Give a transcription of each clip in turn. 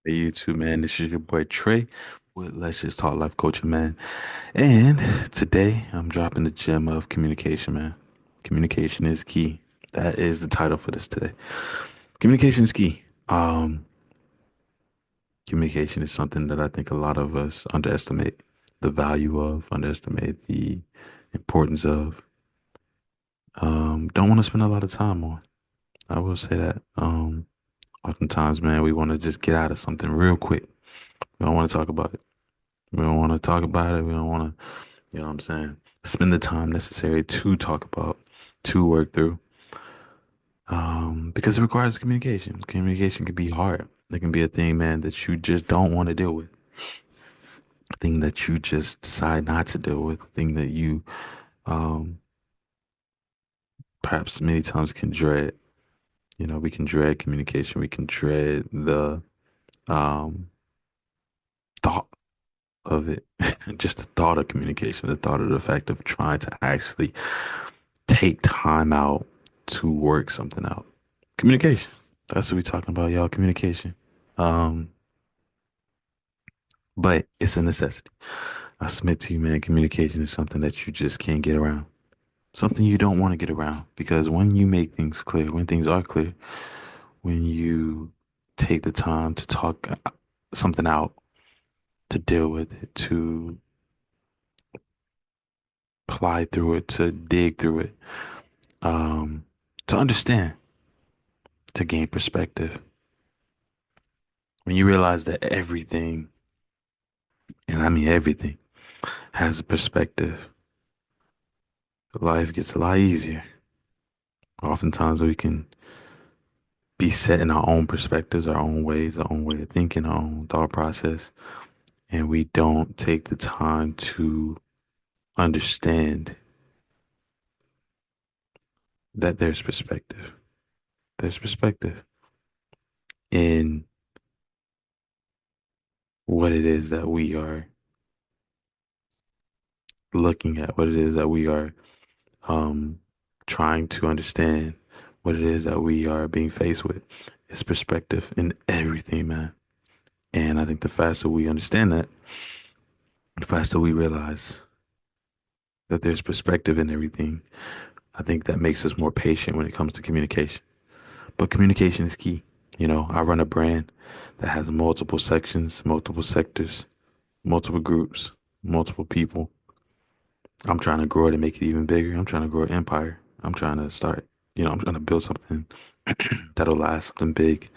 Hey, you too, man. This is your boy Trey with Let's Just Talk Life Coaching, man. And today I'm dropping the gem of communication, man. Communication is key. That is the title for this today. Communication is key. Communication is something that I think a lot of us underestimate the value of, underestimate the importance of. Don't want to spend a lot of time on. I will say that. Oftentimes, man, we want to just get out of something real quick. We don't want to talk about it. We don't want to talk about it. We don't want to, you know what I'm saying? Spend the time necessary to talk about, to work through. Because it requires communication. Communication can be hard. It can be a thing, man, that you just don't want to deal with. A thing that you just decide not to deal with. A thing that you um perhaps many times can dread. You know, we can dread communication. We can dread the um thought of it. Just the thought of communication, the thought of the fact of trying to actually take time out to work something out. Communication. That's what we're talking about, y'all. Communication. Um, but it's a necessity. I submit to you, man, communication is something that you just can't get around. Something you don't want to get around because when you make things clear, when things are clear, when you take the time to talk something out, to deal with it, to ply through it, to dig through it, um, to understand, to gain perspective. When you realize that everything, and I mean everything, has a perspective, life gets a lot easier. Oftentimes we can be set in our own perspectives, our own ways, our own way of thinking, our own thought process, and we don't take the time to understand that there's perspective. There's perspective in what it is that we are looking at, what it is that we are um, trying to understand, what it is that we are being faced with. It's perspective in everything, man. And I think the faster we understand that, the faster we realize that there's perspective in everything, I think that makes us more patient when it comes to communication. But communication is key. You know, I run a brand that has multiple sections, multiple sectors, multiple groups, multiple people. I'm trying to grow it and make it even bigger. I'm trying to grow an empire. I'm trying to start, I'm trying to build something that'll last, something big.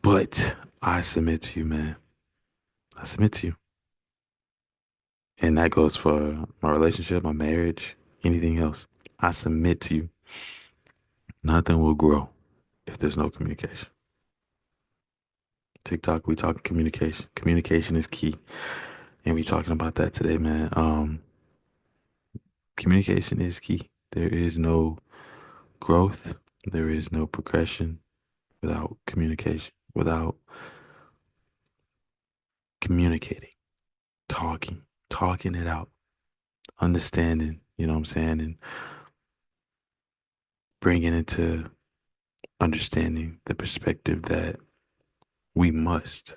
But I submit to you, man. I submit to you. And that goes for my relationship, my marriage, anything else. I submit to you. Nothing will grow if there's no communication. TikTok, we talking communication. Communication is key. And we talking about that today, man. Communication is key. There is no growth. There is no progression without communication, without communicating, talking it out, understanding, you know what I'm saying? And bringing into understanding the perspective that we must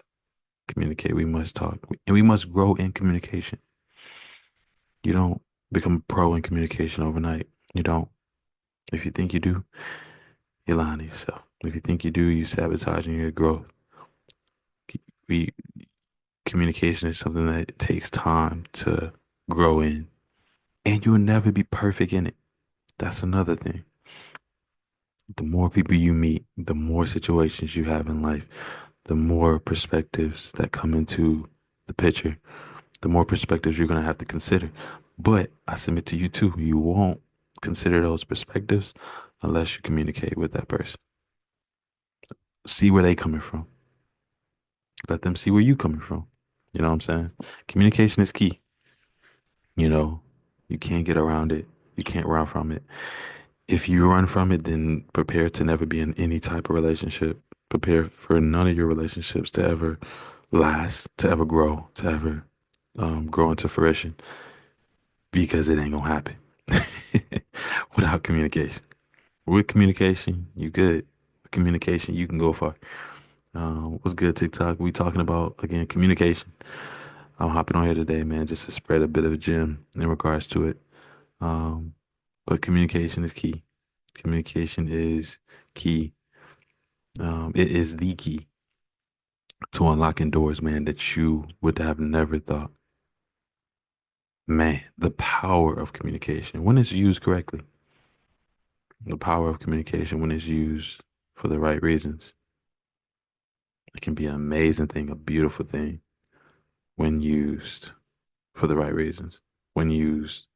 communicate, we must talk, and we must grow in communication. You don't become a pro in communication overnight. You don't. If you think you do, you're lying to yourself. If you think you do, you're sabotaging your growth. We Communication is something that takes time to grow in, and you will never be perfect in it. That's another thing. The more people you meet, the more situations you have in life, the more perspectives that come into the picture, the more perspectives you're going to have to consider. But I submit to you too, you won't consider those perspectives unless you communicate with that person. See where they coming from. Let them see where you coming from. You know what I'm saying? Communication is key. You know, you can't get around it. You can't run from it. If you run from it, then prepare to never be in any type of relationship. Prepare for none of your relationships to ever last, to ever grow, to ever grow into fruition because it ain't gonna happen without communication. With communication, you good. With communication, you can go far. What's good, TikTok? We talking about again communication. I'm hopping on here today, man, just to spread a bit of a gem in regards to it. Um, but communication is key. Communication is key. It is the key to unlocking doors, man, that you would have never thought. Man, the power of communication when it's used correctly, the power of communication when it's used for the right reasons, it can be an amazing thing, a beautiful thing when used for the right reasons, when used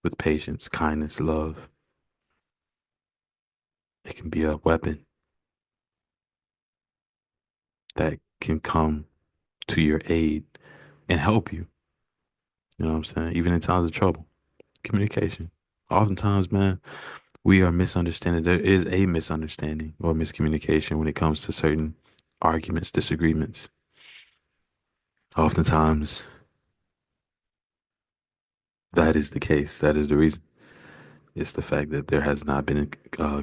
with patience, kindness, love. It can be a weapon that can come to your aid and help you. You know what I'm saying? Even in times of trouble. Communication. Oftentimes, man, we are misunderstanding. There is a misunderstanding or miscommunication when it comes to certain arguments, disagreements. Oftentimes, that is the case. That is the reason. It's the fact that there has not been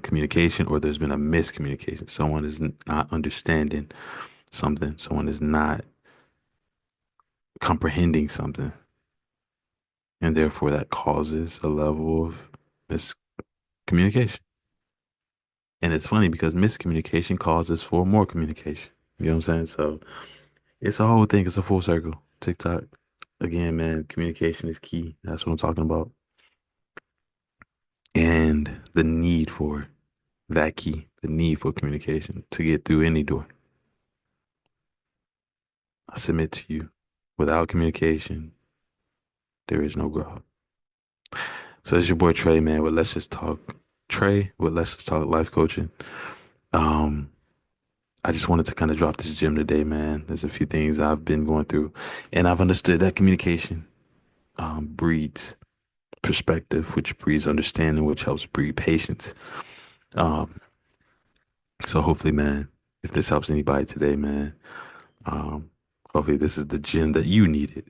communication or there's been a miscommunication. Someone is not understanding something. Someone is not comprehending something. And therefore, that causes a level of miscommunication. And it's funny because miscommunication causes for more communication. You know what I'm saying? So it's a whole thing. It's a full circle. TikTok, again, man, communication is key. That's what I'm talking about. And the need for that key, the need for communication to get through any door. I submit to you, without communication, there is no growth. So it's your boy Trey, man, with Let's Just Talk. Trey with Let's Just Talk Life Coaching. Um, I just wanted to kind of drop this gem today, man. There's a few things I've been going through, and I've understood that communication breeds perspective, which breeds understanding, which helps breed patience. Um, so hopefully, man, if this helps anybody today, man, um, hopefully this is the gem that you needed.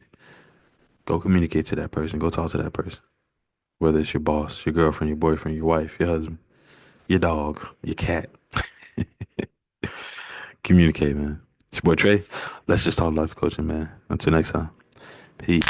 Go communicate to that person. Go talk to that person. Whether it's your boss, your girlfriend, your boyfriend, your wife, your husband, your dog, your cat. Communicate, man. It's your boy Trey. Let's just talk life coaching, man. Until next time. Peace.